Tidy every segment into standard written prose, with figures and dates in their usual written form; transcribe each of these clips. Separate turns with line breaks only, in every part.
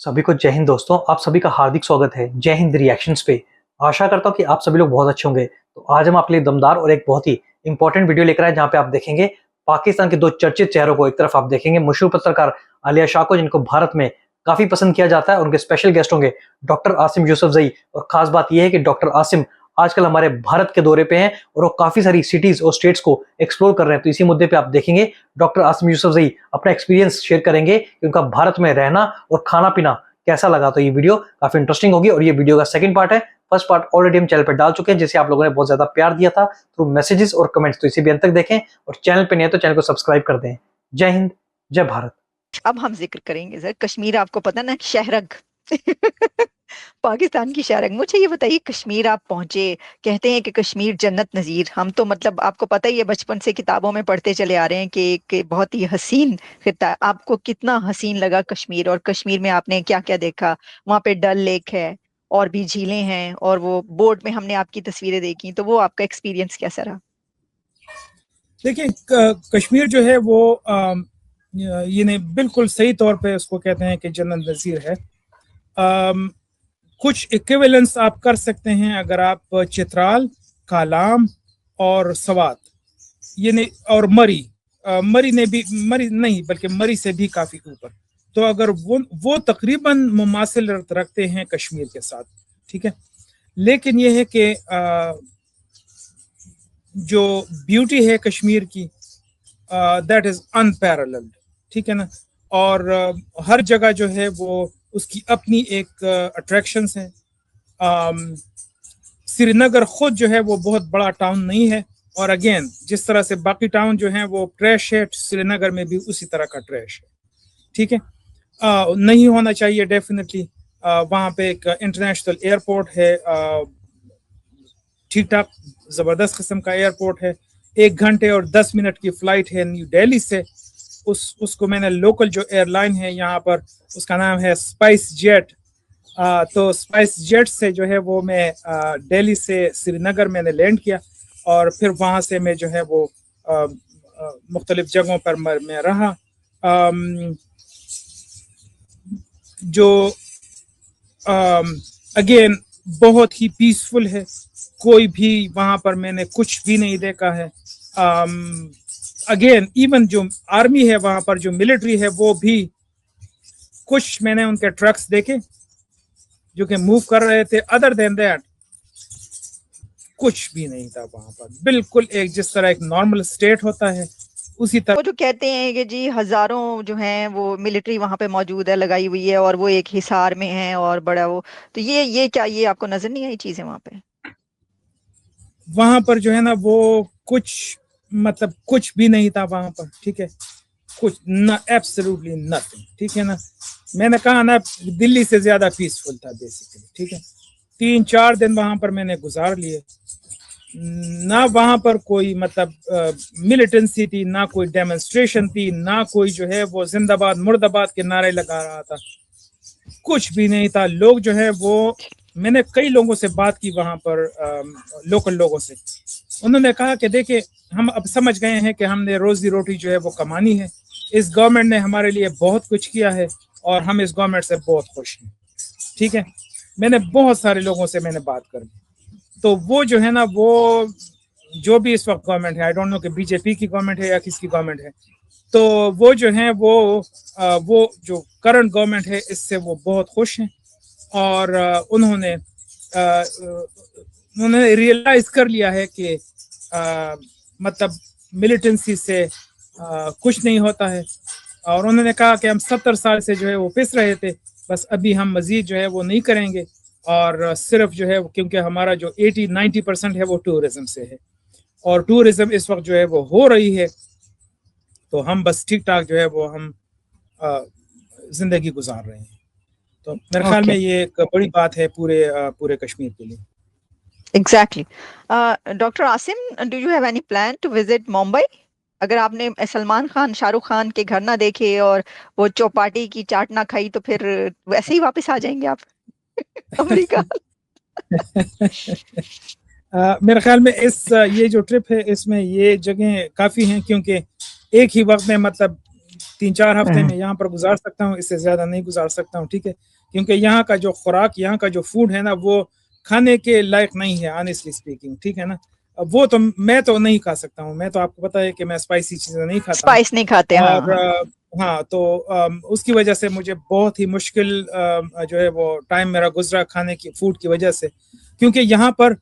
सभी को जय हिंद दोस्तों, आप सभी का हार्दिक स्वागत है जय हिंद रिएक्शंस पे। आशा करता हूँ कि आप सभी लोग बहुत अच्छे होंगे। तो आज हम आपके लिए दमदार और एक बहुत ही इंपॉर्टेंट वीडियो लेकर आए जहाँ पे आप देखेंगे पाकिस्तान के दो चर्चित चेहरों को। एक तरफ आप देखेंगे मशहूर पत्रकार आलिया शाह को, जिनको भारत में काफी पसंद किया जाता है। उनके स्पेशल गेस्ट होंगे डॉक्टर आसिम यूसुफजई। और खास बात यह है कि डॉक्टर आसिम आजकल हमारे भारत के दौरे पे हैं और वो काफी सारी सिटीज और स्टेट्स को एक्सप्लोर कर रहे हैं। तो इसी मुद्दे पे आप देखेंगे डॉक्टर आसिम यूसुफजई अपना एक्सपीरियंस शेयर करेंगे कि उनका भारत में रहना और खाना पीना कैसा लगा। तो ये वीडियो काफी इंटरेस्टिंग होगी और ये वीडियो का सेकंड पार्ट है। फर्स्ट पार्ट ऑलरेडी हम चैनल पे डाल चुके हैं, जिसे आप लोगों ने बहुत ज्यादा प्यार दिया था थ्रू मैसेजेस और कमेंट्स। तो इसे भी अंत तक देखें और चैनल पे नहीं है तो चैनल को सब्सक्राइब कर दें। जय हिंद, जय भारत।
अब हम जिक्र करेंगे सर कश्मीर। आपको पता ना, शहरग पाकिस्तान की शहरग। मुझे ये बताइए, कश्मीर आप पहुंचे, कहते हैं कि कश्मीर जन्नत नजीर। हम तो मतलब आपको पता ही है, बचपन से किताबों में पढ़ते चले आ रहे हैं कि एक बहुत ही हसीन खिता है। आपको कितना हसीन लगा कश्मीर, और कश्मीर में आपने क्या क्या देखा? वहां पे डल लेक है और भी झीलें हैं, और वो बोर्ड में हमने आपकी तस्वीरें देखी, तो वो आपका एक्सपीरियंस कैसा रहा?
देखिए, कश्मीर जो है वो ये नहीं, बिल्कुल सही तौर पे उसको कहते हैं कि जन्नत नज़ीर है। कुछ इक्विवेलेंस आप कर सकते हैं अगर आप चित्राल, कालाम और सवात, ये नहीं, और मरी ने भी, मरी नहीं बल्कि मरी से भी काफ़ी ऊपर। तो अगर वो तकरीबन मुमासिल रखते हैं कश्मीर के साथ, ठीक है। लेकिन ये है कि जो ब्यूटी है कश्मीर की, दैट इज अनपैरेलल्ड, ठीक है ना। और हर जगह जो है वो उसकी अपनी एक अट्रैक्शंस हैं। श्रीनगर खुद जो है वो बहुत बड़ा टाउन नहीं है, और अगेन जिस तरह से बाकी टाउन जो है वो ट्रैश है, श्रीनगर में भी उसी तरह का ट्रैश है, ठीक है। नहीं होना चाहिए डेफिनेटली। वहाँ पे एक इंटरनेशनल एयरपोर्ट है, ठीक ठाक ज़बरदस्त किस्म का एयरपोर्ट है। 1 घंटे और 10 मिनट की फ़्लाइट है न्यू दिल्ली से। उसको मैंने लोकल जो एयरलाइन है यहाँ पर, उसका नाम है स्पाइस जेट। तो स्पाइस जेट से जो है वो मैं दिल्ली से श्रीनगर मैंने लैंड किया, और फिर वहाँ से मैं जो है वो मुख्तलिफ जगहों पर मैं रहा। जो अगेन बहुत ही पीसफुल है। कोई भी वहाँ पर मैंने कुछ भी नहीं देखा है। अगेन इवन जो आर्मी है वहाँ पर, जो मिलिट्री है, वो भी कुछ मैंने उनके ट्रक्स देखे जो कि मूव कर रहे थे। अदर देन दैट कुछ भी नहीं था वहाँ पर। बिल्कुल एक जिस तरह एक नॉर्मल स्टेट होता है उसी तरह।
वो जो कहते हैं कि जी हजारों जो हैं वो मिलिट्री वहां पे मौजूद है, लगाई हुई है, और वो एक हिसार में है और बड़ा वो, तो ये क्या, ये आपको नजर नहीं आई चीजें वहां पे?
वहां पर जो है ना वो कुछ मतलब कुछ भी नहीं था वहां पर, ठीक है। कुछ न, एब्सोल्युटली नथिंग, ठीक है ना। मैंने कहा ना, दिल्ली से ज्यादा पीसफुल था बेसिकली, ठीक है। 3-4 दिन वहां पर मैंने गुजार लिए। ना वहां पर कोई मतलब मिलिटेंसी थी, ना कोई डेमोन्स्ट्रेशन थी, ना कोई जो है वो जिंदाबाद मुर्दाबाद के नारे लगा रहा था। कुछ भी नहीं था। लोग जो है वो, मैंने कई लोगों से बात की वहां पर, लोकल लोगों से। उन्होंने कहा कि देखिए, हम अब समझ गए हैं कि हमने रोजी रोटी जो है वो कमानी है। इस गवर्नमेंट ने हमारे लिए बहुत कुछ किया है और हम इस गवर्नमेंट से बहुत खुश हैं, ठीक है। मैंने बहुत सारे लोगों से मैंने बात करी, तो वो जो है ना, वो जो भी इस वक्त गवर्नमेंट है, आई डोंट नो कि बीजेपी की गवर्नमेंट है या किसकी गवर्नमेंट है, तो वो जो है वो जो करंट गवर्नमेंट है इससे वो बहुत खुश हैं। और उन्होंने रियलाइज कर लिया है कि मतलब मिलिटेंसी से कुछ नहीं होता है। और उन्होंने कहा कि हम 70 साल से जो है वो पिस रहे थे, बस अभी हम मजीद जो है वो नहीं करेंगे। और सिर्फ जो है, क्योंकि हमारा जो 80-90% है वो टूरिज्म से है, और टूरिज्म इस वक्त जो है वो हो रही है, तो हम बस ठीक ठाक जो है वो हम जिंदगी गुजार रहे हैं। तो मेरे ख्याल में ये एक बड़ी बात है पूरे कश्मीर के लिए।
Exactly. Doctor Asim, do you have any plan to visit Mumbai? अगर आपने सलमान खान, शाहरुख खान के घर ना देखे और वो चौपाटी की चाट ना खाई, तो फिर वैसे ही वापस आ जाएंगे आप अमेरिका?
मेरे ख्याल में ये जो ट्रिप है इसमें ये जगह काफ़ी हैं, क्योंकि एक ही वक्त में मतलब 3-4 ہفتے میں یہاں پر گزار سکتا ہوں, اس سے زیادہ نہیں گزار سکتا ہوں, ٹھیک ہے, کیونکہ یہاں کا جو خوراک, یہاں کا جو فوڈ ہے نا, وہ کھانے کے لائق نہیں ہے آنیسٹلی اسپیکنگ, ٹھیک ہے نا. وہ تو میں تو نہیں کھا سکتا ہوں, میں تو آپ کو پتا ہے کہ میں اسپائسی چیزیں نہیں کھاتا ہوں,
اسپائس نہیں کھاتے.
اور ہاں, تو اس کی وجہ سے مجھے بہت ہی مشکل جو ہے وہ ٹائم میرا گزرا کھانے کی فوڈ کی وجہ سے, کیونکہ یہاں پر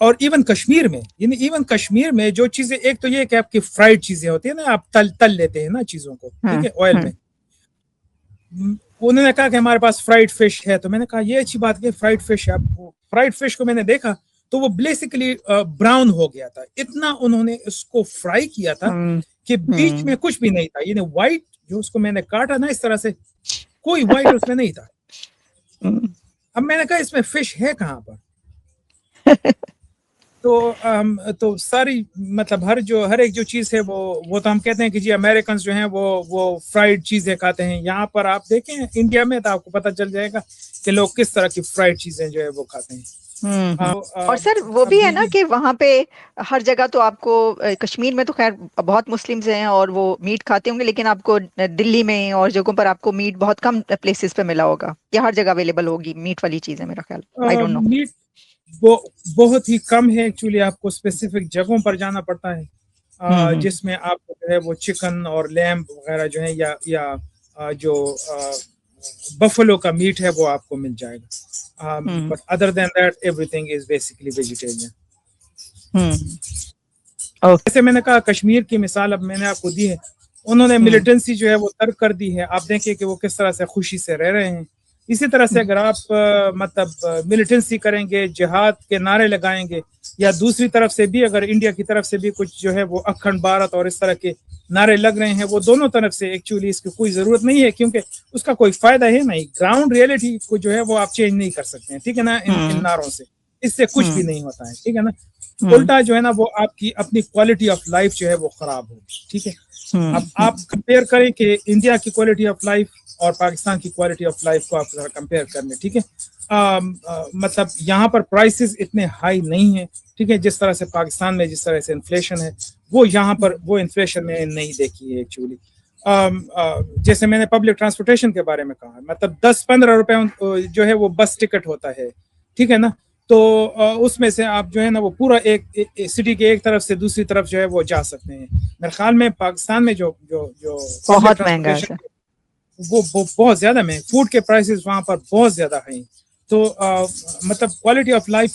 اور ایون کشمیر میں, یعنی ایون کشمیر میں جو چیزیں, ایک تو یہ کہ آپ کی فرائیڈ چیزیں ہوتی ہیں نا, آپ تل لیتے ہیں نا چیزوں کو, ٹھیک ہے, آئل میں. انہوں نے کہا کہ ہمارے پاس فرائیڈ فش ہے, تو میں نے کہا یہ اچھی بات ہے, فرائیڈ فش ہے. فرائیڈ فش کو میں نے دیکھا تو وہ بیسیکلی براؤن ہو گیا تھا, اتنا انہوں نے اس کو فرائی کیا تھا کہ بیچ میں کچھ بھی نہیں تھا, یعنی وائٹ جو اس کو میں نے کاٹا نا اس طرح سے, کوئی وائٹ اس میں نہیں تھا. اب میں نے کہا اس میں فش ہے کہاں پر؟ تو ساری مطلب ہر ایک جو چیز ہے وہ تو ہم کہتے ہیں کہ جی امریکنز جو ہیں وہ فرائیڈ چیزیں کھاتے ہیں. یہاں پر آپ دیکھیں انڈیا میں تو آپ کو پتہ چل جائے گا کہ لوگ کس طرح کی فرائیڈ چیزیں جو ہے وہ کھاتے ہیں.
اور سر وہ بھی ہے نا کہ وہاں پہ ہر جگہ تو آپ کو, کشمیر میں تو خیر بہت مسلمز ہیں اور وہ میٹ کھاتے ہوں گے, لیکن آپ کو دلی میں اور جگہوں پر آپ کو میٹ بہت کم پلیسز پہ ملا ہوگا, یا ہر جگہ اویلیبل ہوگی میٹ والی چیزیں, میرا خیال, آئی ڈونٹ نو.
میٹ بہت ہی کم ہے ایکچولی, آپ کو اسپیسیفک جگہوں پر جانا پڑتا ہے جس میں آپ کو جو ہے وہ چکن اور لیمب وغیرہ جو ہے یا جو بفلو کا میٹ ہے وہ آپ کو مل جائے گا, but other than that everything is basically vegetarian. جیسے میں نے کہا کشمیر کی مثال اب میں نے آپ کو دی ہے, انہوں نے ملیٹنسی جو ہے وہ ترک کر دی ہے, آپ دیکھیں کہ وہ کس طرح سے خوشی سے رہ رہے ہیں. اسی طرح سے اگر آپ مطلب ملیٹنسی کریں گے, جہاد کے نعرے لگائیں گے, یا دوسری طرف سے بھی اگر انڈیا کی طرف سے بھی کچھ جو ہے وہ اکھنڈ بھارت اور اس طرح کے نعرے لگ رہے ہیں, وہ دونوں طرف سے ایکچولی اس کی کوئی ضرورت نہیں ہے, کیونکہ اس کا کوئی فائدہ ہے نہیں. گراؤنڈ ریئلٹی کو جو ہے وہ آپ چینج نہیں کر سکتے ہیں, ٹھیک ہے نا, ان نعروں سے اس سے کچھ بھی نہیں ہوتا ہے, ٹھیک ہے نا. الٹا جو ہے نا وہ آپ کی اپنی کوالٹی آف لائف جو ہے وہ خراب ہوگی, ٹھیک ہے. اب آپ کمپیئر کریں کہ انڈیا کی کوالٹی آف لائف اور پاکستان کی کوالٹی آف لائف کو آپ کمپیئر کرنے, ٹھیک ہے. مطلب یہاں پر پرائسز اتنے ہائی نہیں ہیں, ٹھیک ہے, جس طرح سے پاکستان میں جس طرح سے انفلیشن ہے وہ یہاں پر وہ انفلیشن میں نہیں دیکھی ہے ایکچولی. جیسے میں نے پبلک ٹرانسپورٹیشن کے بارے میں کہا, مطلب 10-15 روپے جو ہے وہ بس ٹکٹ ہوتا ہے, ٹھیک ہے نا. تو اس میں سے آپ جو ہے نا وہ پورا ایک سٹی کے ایک طرف سے دوسری طرف جو ہے وہ جا سکتے ہیں. میرے خیال میں پاکستان میں جو
بہت مہنگا ہے
وہ بہت زیادہ مہنگا, فوڈ کے پرائسز وہاں پر بہت زیادہ ہیں. تو مطلب quality of life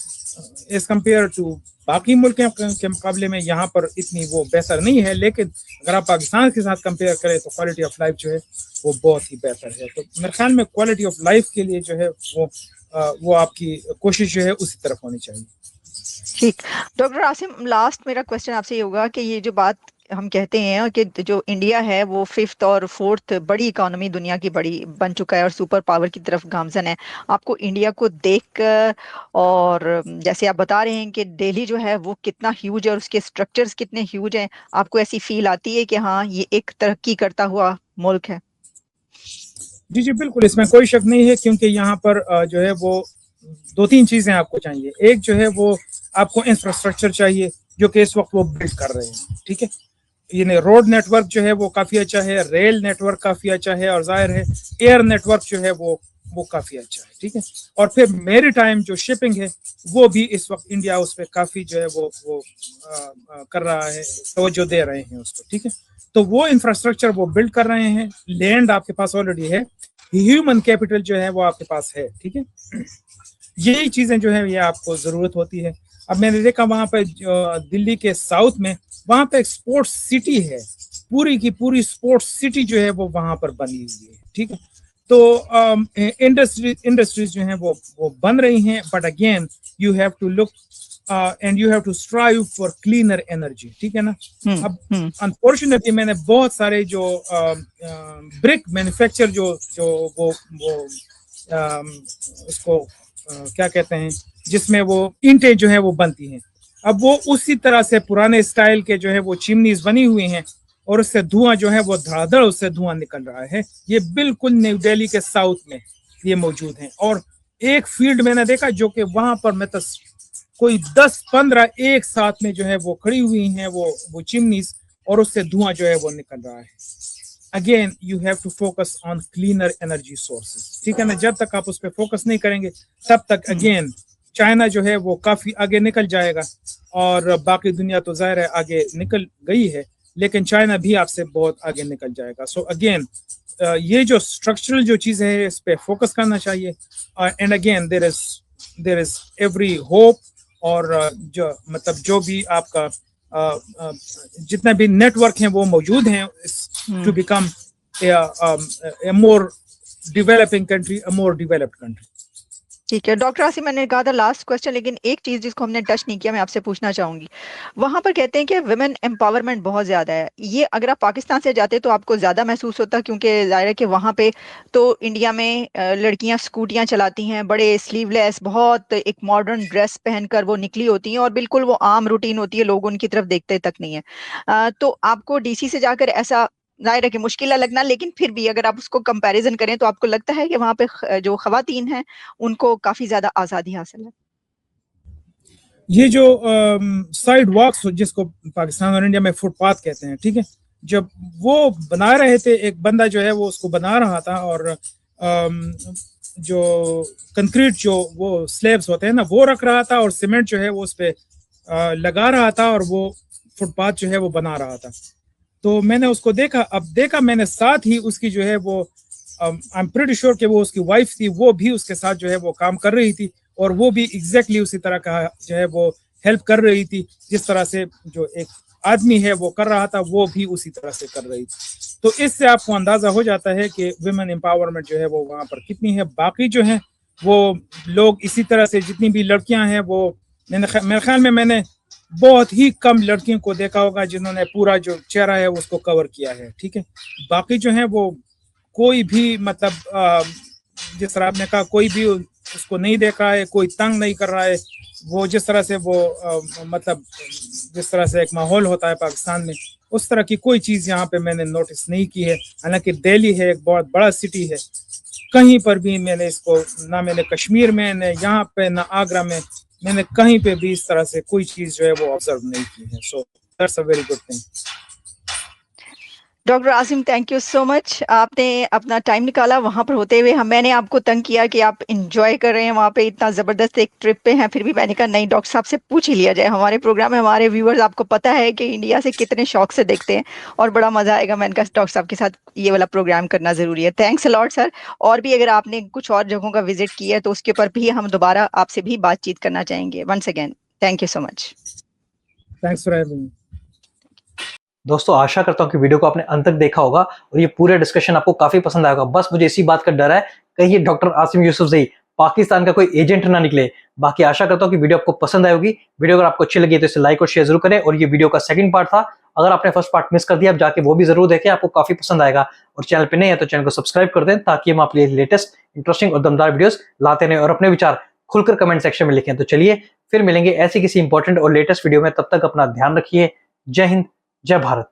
as compare to باقی ملکوں کے مقابلے میں یہاں پر اتنی وہ بہتر نہیں ہے, لیکن اگر آپ پاکستان کے ساتھ کمپیئر کریں تو کوالٹی آف لائف جو ہے وہ بہت ہی بہتر ہے. تو میرے خیال میں کوالٹی آف لائف کے لیے جو ہے وہ آپ کی کوشش جو ہے اسی طرف ہونی چاہیے.
ٹھیک. ڈاکٹر عاصم, لاسٹ میرا کوشچن آپ سے یہ ہوگا کہ یہ جو بات ہم کہتے ہیں کہ جو انڈیا ہے وہ 5th اور 4th بڑی اکانومی دنیا کی بڑی بن چکا ہے اور سپر پاور کی طرف گامزن ہے, آپ کو انڈیا کو دیکھ کر اور جیسے آپ بتا رہے ہیں کہ دہلی جو ہے وہ کتنا ہیوج ہے اور اس کے اسٹرکچرز کتنے ہیوج ہیں, آپ کو ایسی فیل آتی ہے کہ ہاں یہ ایک ترقی کرتا ہوا ملک ہے؟
جی بالکل, اس میں کوئی شک نہیں ہے, کیونکہ یہاں پر جو ہے وہ 2-3 چیزیں آپ کو چاہیے. ایک جو ہے وہ آپ کو انفراسٹرکچر چاہیے جو کہ اس وقت وہ بلڈ کر رہے ہیں, ٹھیک ہے. یعنی روڈ نیٹ ورک جو ہے وہ کافی اچھا ہے, ریل نیٹ ورک کافی اچھا ہے, اور ظاہر ہے ایئر نیٹ ورک جو ہے وہ کافی اچھا ہے, ٹھیک ہے. اور پھر میری ٹائم جو شپنگ ہے وہ بھی اس وقت انڈیا اس پہ کافی جو ہے وہ کر رہا ہے, توجہ دے رہے ہیں اس کو, ٹھیک ہے. تو وہ انفراسٹرکچر وہ بلڈ کر رہے ہیں, لینڈ آپ کے پاس آلریڈی ہے, ہیومن کیپٹل جو ہے وہ آپ کے پاس ہے, ٹھیک ہے. یہی چیزیں جو ہے یہ آپ کو ضرورت ہوتی ہے. اب میں نے دیکھا وہاں پہ دلی کے ساؤتھ میں وہاں پہ ایک اسپورٹس سٹی ہے, پوری کی پوری اسپورٹس سٹی جو ہے وہ وہاں پر بنی ہوئی ہے, ٹھیک ہے. تو انڈسٹریز جو ہیں وہ بن رہی ہیں, but again you have to look and you have to strive for cleaner energy, ٹھیک ہے نا. اب انفارچونیٹلی میں نے بہت سارے جو برک مینوفیکچر جو وہ اس کو کیا کہتے ہیں جس میں وہ اینٹیں جو ہیں وہ بنتی ہیں, اب وہ اسی طرح سے پرانے اسٹائل کے جو ہے وہ چمنیز بنی ہوئی ہیں, اور اس سے دھواں جو ہے وہ دھڑا دھڑ اس سے دھواں نکل رہا ہے. یہ بالکل نیو دہلی کے ساؤتھ میں یہ موجود ہیں, اور ایک فیلڈ میں نے دیکھا جو کہ وہاں پر میں کوئی 10-15 ایک ساتھ میں جو ہے وہ کھڑی ہوئی ہیں وہ چمنیز, اور اس سے دھواں جو ہے وہ نکل رہا ہے. again you have to focus on cleaner energy sources, ठीक है ना. जब तक आप उस पर फोकस नहीं करेंगे तब तक again चाइना जो है वो काफी आगे निकल जाएगा, और बाकी दुनिया तो जाहिर है आगे निकल गई है, लेकिन चाइना भी आपसे बहुत आगे निकल जाएगा. सो अगेन ये जो स्ट्रक्चरल जो चीजें हैं इस पे फोकस करना चाहिए. And again there is every hope, और जो मतलब जो भी आपका जितने भी नेटवर्क हैं वो मौजूद हैं to become a more developing country, a more developed country.
ठीक है डॉक्टर आसिम, मैंने कहा था लास्ट क्वेश्चन, लेकिन एक चीज जिसको हमने टच नहीं किया मैं आपसे पूछना चाहूंगी. वहां पर कहते हैं कि विमेन एम्पावरमेंट बहुत ज्यादा है. ये अगर आप पाकिस्तान से जाते तो आपको ज्यादा महसूस होता, क्योंकि जाहिर है कि वहां पे तो इंडिया में लड़कियां स्कूटियां चलाती हैं, बड़े स्लीवलेस, बहुत एक मॉडर्न ड्रेस पहनकर वो निकली होती हैं, और बिल्कुल वो आम रूटीन होती है, लोग उनकी तरफ देखते तक नहीं है. तो आपको डीसी से जाकर ऐसा जाहिर है कि मुश्किल है लगना, लेकिन फिर भी अगर आप उसको कंपैरिजन करें तो आपको लगता है कि वहां पे जो खवातीन हैं उनको काफी ज्यादा आजादी हासिल है.
ये जो साइड वॉक्स जिसको पाकिस्तान और इंडिया में फुटपाथ कहते हैं, ठीक है, जब वो बना रहे थे, एक बंदा जो है वो उसको बना रहा था, और जो कंक्रीट जो वो स्लैब्स होते हैं ना वो रख रहा था, और सीमेंट जो है वो उस पे लगा रहा था, और वो फुटपाथ जो है वो बना रहा था. तो मैंने उसको देखा, अब देखा मैंने साथ ही उसकी जो है वो आई एम प्रीटी श्योर कि वो उसकी वाइफ थी, वो भी उसके साथ जो है वो काम कर रही थी, और वो भी एग्जैक्टली उसी तरह का जो है वो हेल्प कर रही थी, जिस तरह से जो एक आदमी है वो कर रहा था वो भी उसी तरह से कर रही थी. तो इससे आपको अंदाजा हो जाता है कि वुमेन एम्पावरमेंट जो है वो वहाँ पर कितनी है. बाकी जो है वो लोग इसी तरह से, जितनी भी लड़कियां हैं वो मेरे ख्याल में मैंने बहुत ही कम लड़कियों को देखा होगा जिन्होंने पूरा जो चेहरा है उसको कवर किया है, ठीक है. बाकी जो है वो कोई भी मतलब जिस तरह आपने कहा कोई भी उसको नहीं देख रहा है, कोई तंग नहीं कर रहा है. वो जिस तरह से वो मतलब जिस तरह से एक माहौल होता है पाकिस्तान में, उस तरह की कोई चीज़ यहाँ पे मैंने नोटिस नहीं की है. हालांकि दिल्ली है, एक बहुत बड़ा सिटी है, कहीं पर भी मैंने इसको, ना मैंने कश्मीर में, न यहाँ पे, ना आगरा में, मैंने कहीं पे भी इस तरह से कोई चीज जो है वो ऑब्जर्व नहीं की है. So that's a very good thing.
Doctor Asim, thank you so much, आपने अपना टाइम निकाला वहां पर होते हुए. मैंने आपको तंग किया कि आप इंजॉय कर रहे हैं वहां पे, इतना जबरदस्त एक ट्रिप पे हैं, फिर भी मैंने कहा नहीं, डॉक्टर साहब से पूछ ही लिया जाए. हमारे प्रोग्राम में हमारे व्यूअर्स आपको पता है कि इंडिया से कितने शौक से देखते हैं, और बड़ा मजा आएगा. मैंने कहा डॉक्टर साहब के साथ ये वाला प्रोग्राम करना जरूरी है. Thanks a lot sir. और भी अगर आपने कुछ और जगहों का विजिट किया है तो उसके ऊपर भी हम दोबारा आपसे भी बातचीत करना चाहेंगे. Once again thank you so much.
Thanks for having me.
दोस्तों आशा करता हूँ कि वीडियो को आपने अंत तक देखा होगा और ये पूरा डिस्कशन आपको काफी पसंद आएगा. बस मुझे इसी बात का डर है कहीं ये डॉक्टर आसिम यूसुफजई पाकिस्तान का कोई एजेंट ना निकले. बाकी आशा करता हूँ कि वीडियो आपको पसंद आई होगी. वीडियो अगर आपको अच्छी लगी तो इसे लाइक और शेयर जरूर करें. और ये वीडियो का सेकंड पार्ट था, अगर आपने फर्स्ट पार्ट मिस कर दिया आप जाके वो भी जरूर देखें, आपको काफी पसंद आएगा. और चैनल पे नहीं है तो चैनल को सब्सक्राइब कर दें ताकि हम आपके लिए लेटेस्ट इंटरेस्टिंग और दमदार वीडियोस लाते रहें. और अपने विचार खुलकर कमेंट सेक्शन में लिखें. तो चलिए फिर मिलेंगे ऐसी किसी इंपॉर्टेंट और लेटेस्ट वीडियो में. तब तक अपना ध्यान रखिए. जय हिंद, जय भारत.